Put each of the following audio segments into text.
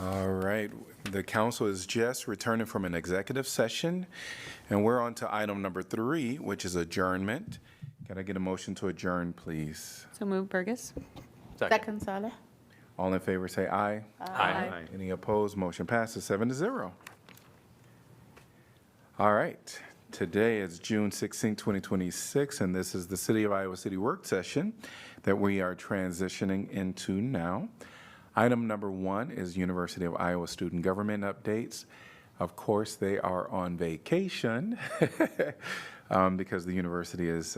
All right, the council is just returning from an executive session, and we're on to item number 3, which is adjournment. Can I get a motion to adjourn, please? So move, Burgess. Second, Saleh. All in favor, say aye. Aye. Any opposed? Motion passes 7-0. All right, today is June 16, 2026, and this is the City of Iowa City work session that we are transitioning into now. Item number 1 is University of Iowa student government updates. Of course, they are on vacation because the university is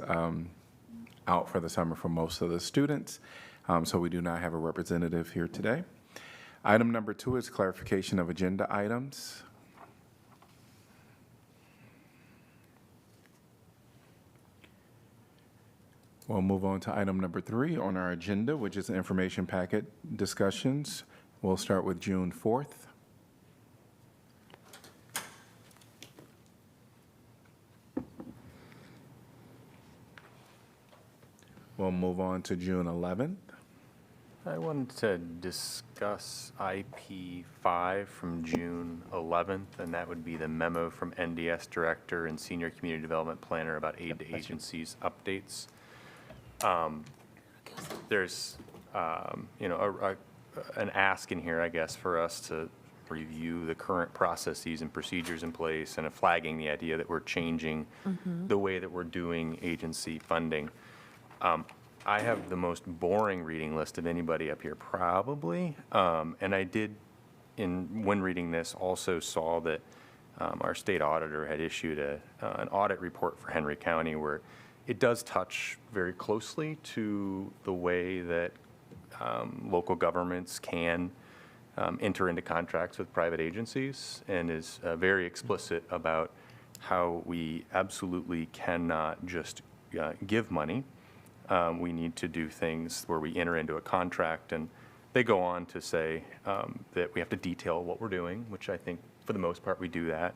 out for the summer for most of the students, so we do not have a representative here today. Item number 2 is clarification of agenda items. We'll move on to item number 3 on our agenda, which is information packet discussions. We'll start with June 4th. We'll move on to June 11th. I wanted to discuss IP 5 from June 11th, and that would be the memo from NDS Director and Senior Community Development Planner about aid to agencies updates. There's, an ask in here, I guess, for us to review the current processes and procedures in place and flagging the idea that we're changing the way that we're doing agency funding. I have the most boring reading list of anybody up here, probably. And I did, when reading this, also saw that our state auditor had issued an audit report for Henry County where it does touch very closely to the way that local governments can enter into contracts with private agencies, and is very explicit about how we absolutely cannot just give money. We need to do things where we enter into a contract, and they go on to say that we have to detail what we're doing, which I think for the most part we do that.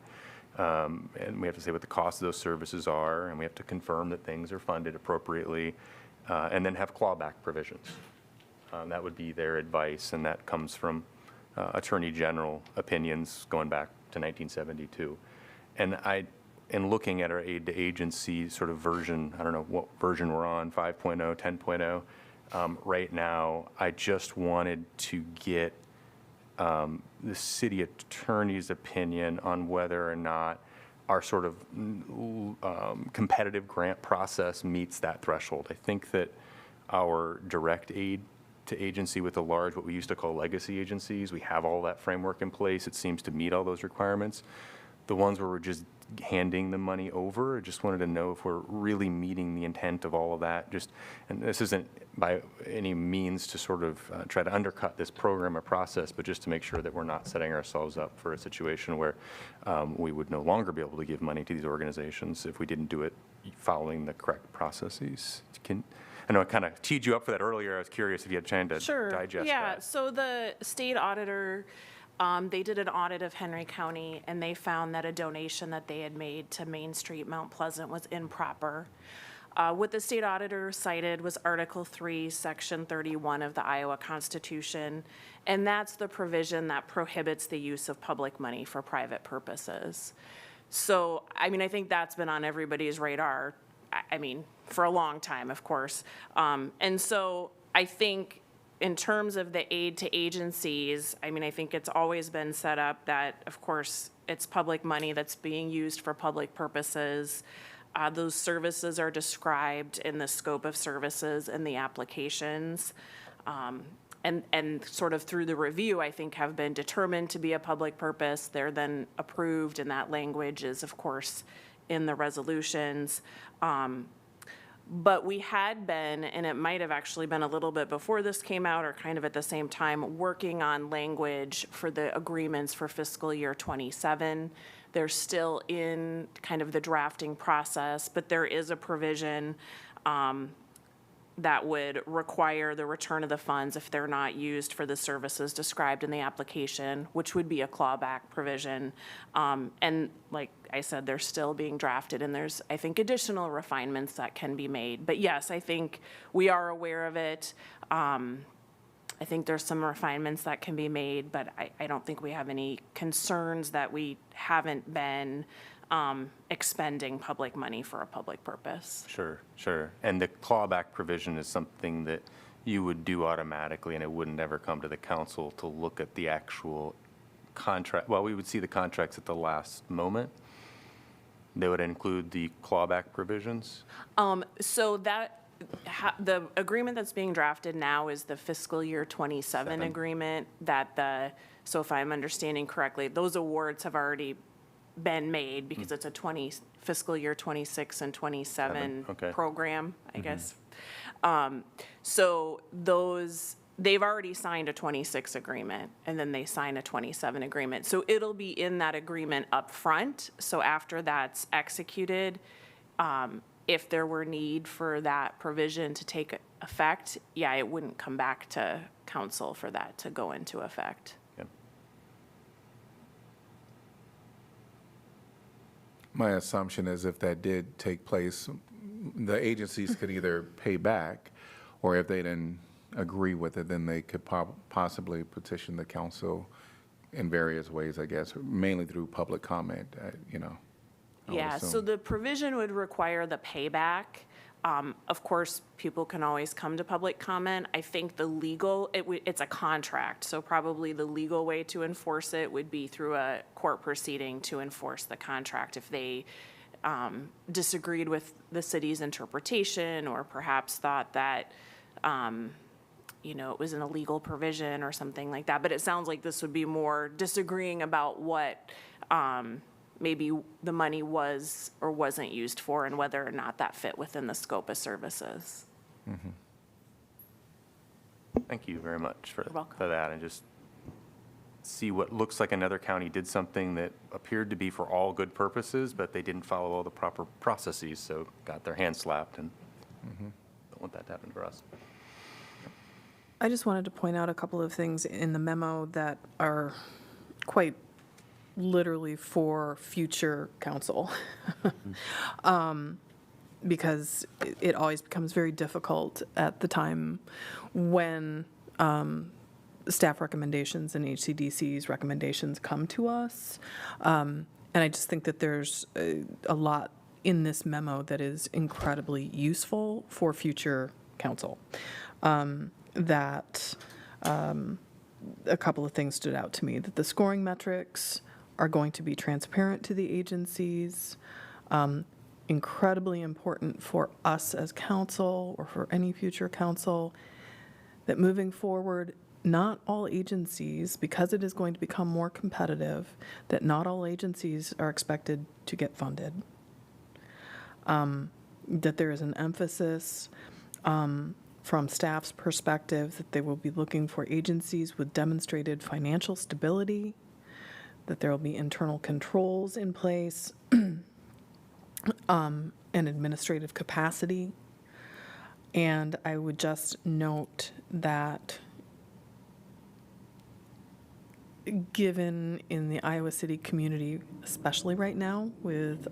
And we have to say what the cost of those services are, and we have to confirm that things are funded appropriately, and then have clawback provisions. That would be their advice, and that comes from Attorney General opinions going back to 1972. And in looking at our aid to agency sort of version, I don't know what version we're on, 5.0, 10.0, right now, I just wanted to get the city attorney's opinion on whether or not our sort of competitive grant process meets that threshold. I think that our direct aid to agency with the large, what we used to call legacy agencies, we have all that framework in place. It seems to meet all those requirements. The ones where we're just handing the money over, I just wanted to know if we're really meeting the intent of all of that. And this isn't by any means to sort of try to undercut this program or process, but just to make sure that we're not setting ourselves up for a situation where we would no longer be able to give money to these organizations if we didn't do it following the correct processes. I know I kind of teed you up for that earlier. I was curious if you had a chance to digest Yeah, that. so the state auditor, they did an audit of Henry County, and they found that a donation that they had made to Main Street, Mount Pleasant, was improper. What the state auditor cited was Article 3, Section 31 of the Iowa Constitution, and that's the provision that prohibits the use of public money for private purposes. So, I mean, I think that's been on everybody's radar, I mean, for a long time, of course. And so I think in terms of the aid to agencies, I mean, I think it's always been set up that, of course, it's public money that's being used for public purposes. Those services are described in the scope of services in the applications. And sort of through the review, I think, have been determined to be a public purpose. They're then approved, and that language is, of course, in the resolutions. But we had been, and it might have actually been a little bit before this came out or kind of at the same time, working on language for the agreements for fiscal year 27. They're still in kind of the drafting process, but there is a provision that would require the return of the funds if they're not used for the services described in the application, which would be a clawback provision. And like I said, they're still being drafted, and there's, I think, additional refinements that can be made. But yes, I think we are aware of it. I think there's some refinements that can be made, but I don't think we have any concerns that we haven't been expending public money for a public purpose. Sure. And the clawback provision is something that you would do automatically, and it wouldn't ever come to the council to look at the actual contract. Well, we would see the contracts at the last moment. They would include the clawback provisions. So the agreement that's being drafted now is the fiscal year 27 agreement so if I'm understanding correctly, those awards have already been made because it's a fiscal year 26 and 27 Okay. program, I guess. So they've already signed a 26 agreement, and then they sign a 27 agreement. So it'll be in that agreement up front. So after that's executed, if there were need for that provision to take effect, yeah, it wouldn't come back to council for that to go into effect. Yeah. My assumption is if that did take place, the agencies could either pay back, or if they didn't agree with it, then they could possibly petition the council in various ways, I guess, mainly through public comment, I would Yeah, so assume. the provision would require the payback. Of course, people can always come to public comment. I think it's a contract, so probably the legal way to enforce it would be through a court proceeding to enforce the contract if they disagreed with the city's interpretation or perhaps thought that, it was an illegal provision or something like that. But it sounds like this would be more disagreeing about what maybe the money was or wasn't used for and whether or not that fit within the scope of services. Thank you very much for welcome. that. And just see what looks like another county did something that appeared to be for all good purposes, but they didn't follow all the proper processes, so got their hand slapped, and don't want that to happen for us. I just wanted to point out a couple of things in the memo that are quite literally for future council. Because it always becomes very difficult at the time when staff recommendations and HCDC's recommendations come to us. And I just think that there's a lot in this memo that is incredibly useful for future council. A couple of things stood out to me, that the scoring metrics are going to be transparent to the agencies, incredibly important for us as council or for any future council, that moving forward, not all agencies, because it is going to become more competitive, that not all agencies are expected to get funded. That there is an emphasis from staff's perspective that they will be looking for agencies with demonstrated financial stability, that there will be internal controls in place, and administrative capacity. And I would just note that given in the Iowa City community, especially right now,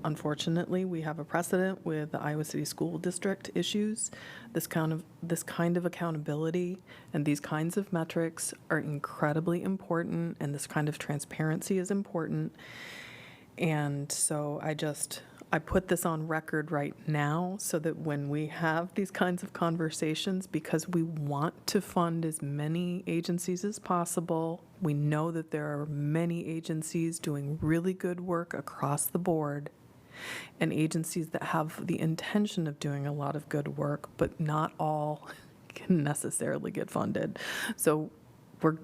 unfortunately, we have a precedent with the Iowa City School District issues. This kind of accountability and these kinds of metrics are incredibly important, and this kind of transparency is important. And so I put this on record right now so that when we have these kinds of conversations, because we want to fund as many agencies as possible, we know that there are many agencies doing really good work across the board, and agencies that have the intention of doing a lot of good work, but not all can necessarily get funded. So we're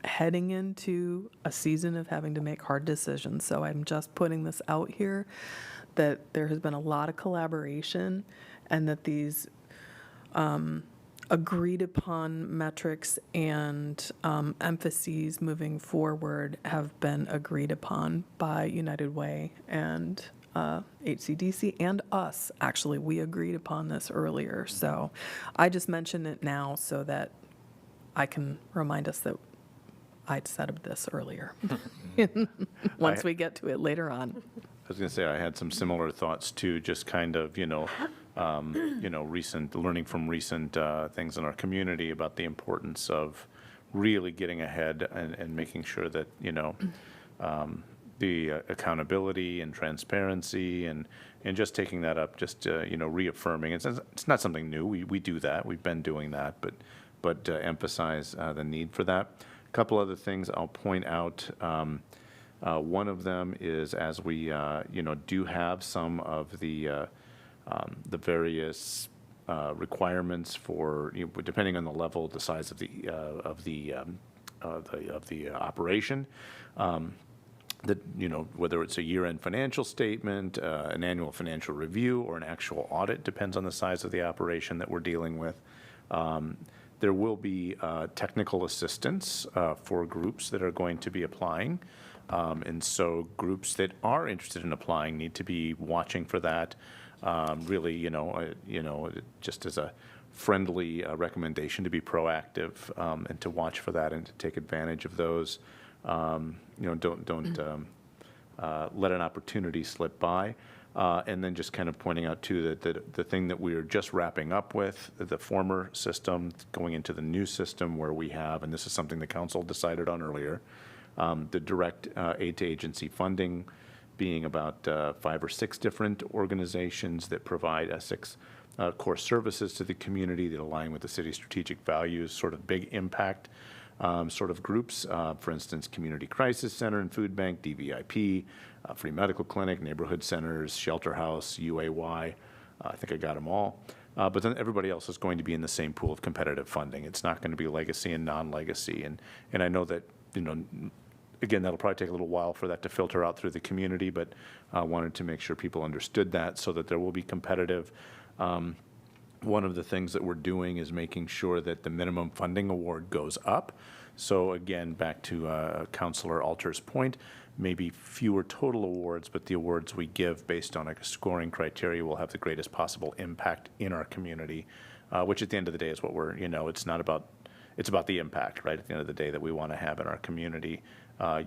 heading into a season of having to make hard decisions. So I'm just putting this out here that there has been a lot of collaboration, and that these agreed upon metrics and emphases moving forward have been agreed upon by United Way and HCDC and us. Actually, we agreed upon this earlier. So I just mention it now so that I can remind us that I'd said this earlier, once we get to it later on. I was going to say, I had some similar thoughts too, just kind of, learning from recent things in our community about the importance of really getting ahead and making sure that, the accountability and transparency and just taking that up, just, reaffirming. It's not something new. We do that. We've been doing that, but emphasize the need for that. A couple other things I'll point out. One of them is as we, do have some of the various requirements for, depending on the level, the size of the operation, that, whether it's a year-end financial statement, an annual financial review, or an actual audit, depends on the size of the operation that we're dealing with. There will be technical assistance for groups that are going to be applying. And so groups that are interested in applying need to be watching for that. Really, just as a friendly recommendation to be proactive and to watch for that and to take advantage of those. Don't let an opportunity slip by. And then just kind of pointing out, too, that the thing that we are just wrapping up with, the former system, going into the new system where we have, and this is something the council decided on earlier, the direct aid to agency funding being about 5 or 6 different organizations that provide 6 core services to the community that align with the city's strategic values, sort of big impact sort of groups. For instance, Community Crisis Center and Food Bank, DVIP, Free Medical Clinic, Neighborhood Centers, Shelter House, UAY. I think I got them all. But then everybody else is going to be in the same pool of competitive funding. It's not going to be legacy and non-legacy. And I know that, again, that'll probably take a little while for that to filter out through the community, but I wanted to make sure people understood that so that there will be competitive. One of the things that we're doing is making sure that the minimum funding award goes up. So again, back to Councilor Alter's point, maybe fewer total awards, but the awards we give based on a scoring criteria will have the greatest possible impact in our community, which at the end of the day is what we're, it's about the impact, right, at the end of the day that we want to have in our community,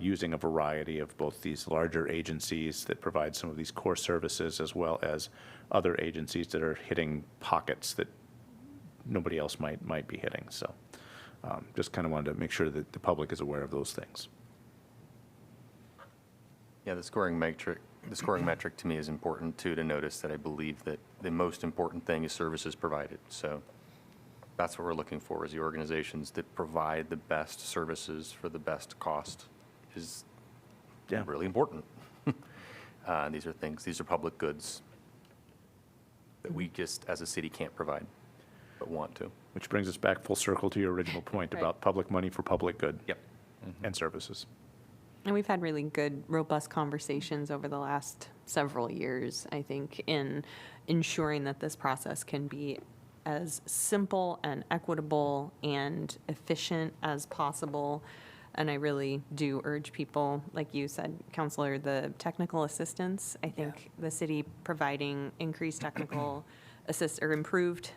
using a variety of both these larger agencies that provide some of these core services as well as other agencies that are hitting pockets that nobody else might be hitting. So just kind of wanted to make sure that the public is aware of those things. Yeah, the scoring metric to me is important too, to notice that I believe that the most important thing is services provided. So that's what we're looking for, is the organizations that provide the best services for the best cost is really important. These are public goods that we just as a city can't provide, but want to. Which brings us back full circle to your original point about public money for public good. Yep. And services. And we've had really good, robust conversations over the last several years, I think, in ensuring that this process can be as simple and equitable and efficient as possible. And I really do urge people, like you said, Counselor, the technical assistance. I think the city providing increased technical or improved,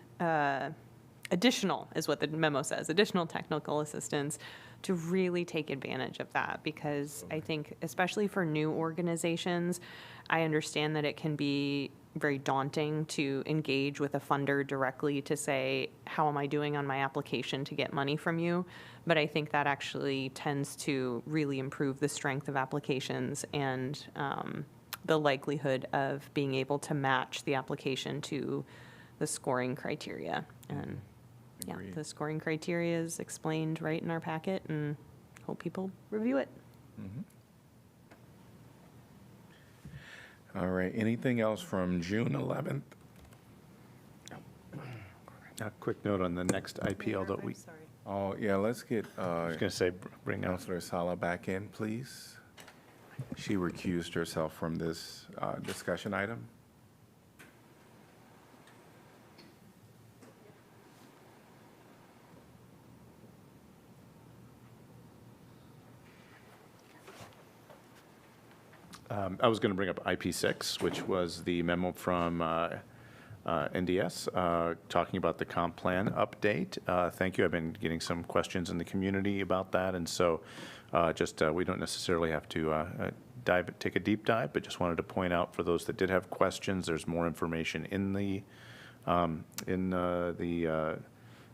additional is what the memo says, additional technical assistance to really take advantage of that. Because I think, especially for new organizations, I understand that it can be very daunting to engage with a funder directly to say, how am I doing on my application to get money from you? But I think that actually tends to really improve the strength of applications and the likelihood of being able to match the application to the scoring criteria. And yeah, Agreed. the scoring criteria is explained right in our packet, and hope people review it. All right, anything else from June 11th? A quick note on the next IPL that we, oh, yeah, let's get I was going to say, bring out. Councilor Sala back in, please. She recused herself from this discussion item. I was going to bring up IP6, which was the memo from NDS talking about the comp plan update. Thank you. I've been getting some questions in the community about that, and so we don't necessarily have to take a deep dive, but just wanted to point out for those that did have questions, there's more information in the in the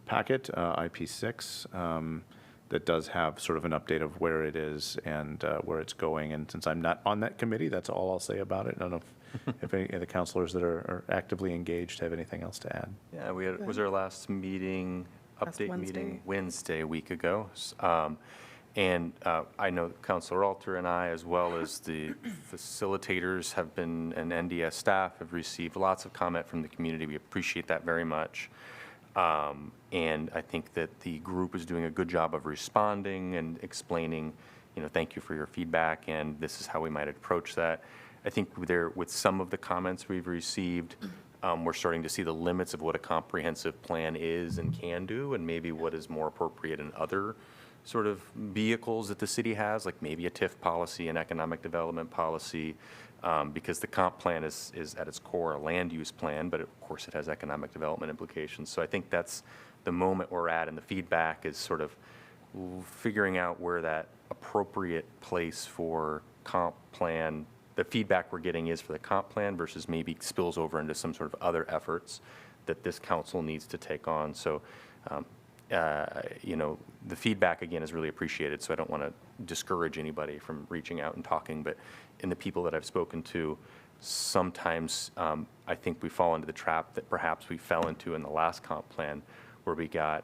packet, IP6, that does have sort of an update of where it is and where it's going. And since I'm not on that committee, that's all I'll say about it. I don't know if any of the counselors that are actively engaged have anything else to add. Yeah, was our last meeting, Last update Wednesday. meeting, Wednesday, a week ago. And I know Counselor Alter and I, as well as the facilitators have been, and NDS staff have received lots of comment from the community. We appreciate that very much. And I think that the group is doing a good job of responding and explaining, thank you for your feedback, and this is how we might approach that. I think with some of the comments we've received, we're starting to see the limits of what a comprehensive plan is and can do, and maybe what is more appropriate in other sort of vehicles that the city has, like maybe a TIF policy, an economic development policy, because the comp plan is at its core a land use plan, but of course it has economic development implications. So I think that's the moment we're at, and the feedback is sort of figuring out where that appropriate place for comp plan, the feedback we're getting is for the comp plan versus maybe spills over into some sort of other efforts that this council needs to take on. So, the feedback, again, is really appreciated, so I don't want to discourage anybody from reaching out and talking, but in the people that I've spoken to, sometimes I think we fall into the trap that perhaps we fell into in the last comp plan, where we got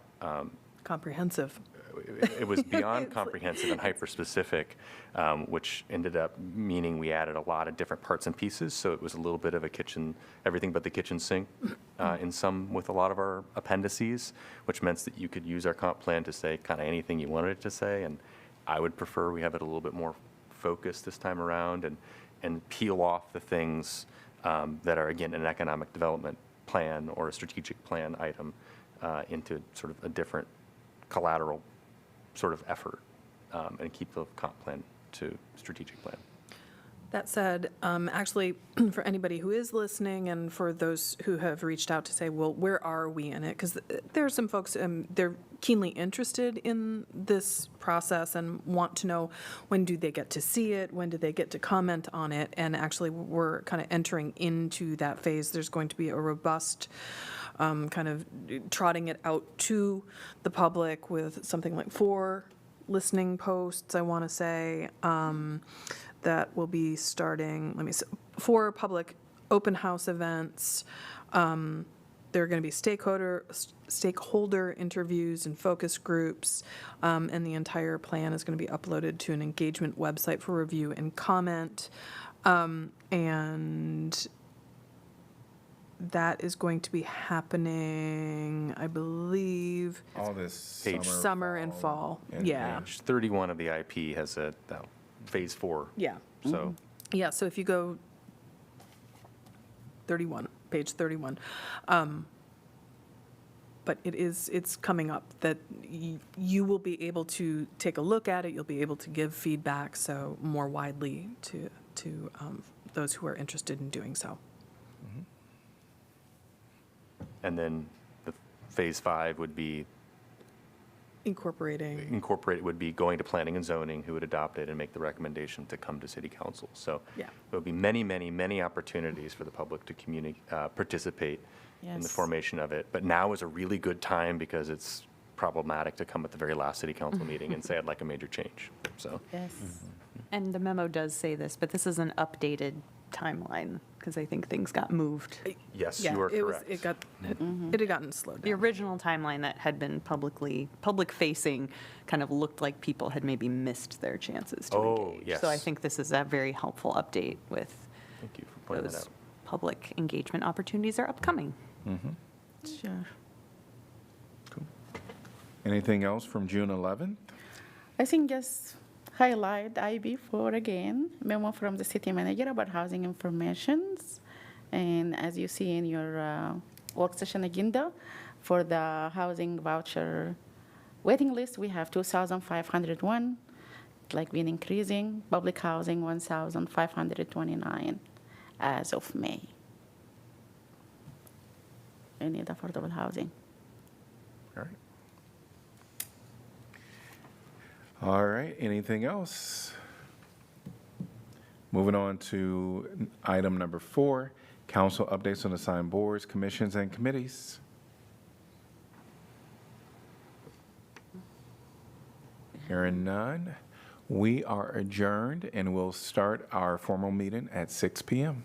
Comprehensive. it was beyond comprehensive and hyper-specific, which ended up meaning we added a lot of different parts and pieces, so it was a little bit of a kitchen, everything but the kitchen sink with a lot of our appendices, which meant that you could use our comp plan to say kind of anything you wanted it to say, and I would prefer we have it a little bit more focused this time around and peel off the things that are, again, an economic development plan or a strategic plan item into sort of a different collateral sort of effort, and keep the comp plan to strategic plan. That said, actually, for anybody who is listening and for those who have reached out to say, well, where are we in it? Because there are some folks, they're keenly interested in this process and want to know, when do they get to see it? When do they get to comment on it? And actually, we're kind of entering into that phase. There's going to be a robust kind of trotting it out to the public with something like 4 listening posts, I want to say, that will be starting, 4 public open house events. There are going to be stakeholder interviews and focus groups, and the entire plan is going to be uploaded to an engagement website for review and comment. And that is going to be happening, I believe, All this Page- summer and fall. Yeah. Page 31 of the IP has a phase 4. Yeah. So Yeah, so if you go 31, page 31, but it's coming up that you will be able to take a look at it, you'll be able to give feedback, so more widely to those who are interested in doing so. and then the phase 5 would be Incorporating, would be going to planning and zoning, who would adopt it and make the recommendation to come to city council. So Yeah. there'll be many, many, many opportunities for the public to participate in the Yes. formation of it. But now is a really good time because it's problematic to come at the very last city council meeting and say, I'd like a major change. So, Yes. And the memo does say this, but this is an updated timeline, because I think things got moved. yes, yeah, you are it was, correct. it had gotten slowed The down. original timeline that had been public-facing kind of looked like people had maybe missed their chances to Oh, engage. So I yes. think this is a very helpful update with Thank you for pointing that those out. public engagement opportunities are upcoming. Sure. Anything else from June 11th? I think just highlight IB4 again, memo from the city manager about housing informations. And as you see in your work session agenda, for the housing voucher waiting list, we have 2,501, like been increasing. Public housing, 1,529 as of May. We need affordable housing. All right. All right, anything else? Moving on to item number 4, Council updates on assigned boards, commissions, and committees. Hearing none, we are adjourned and we'll start our formal meeting at 6 p.m.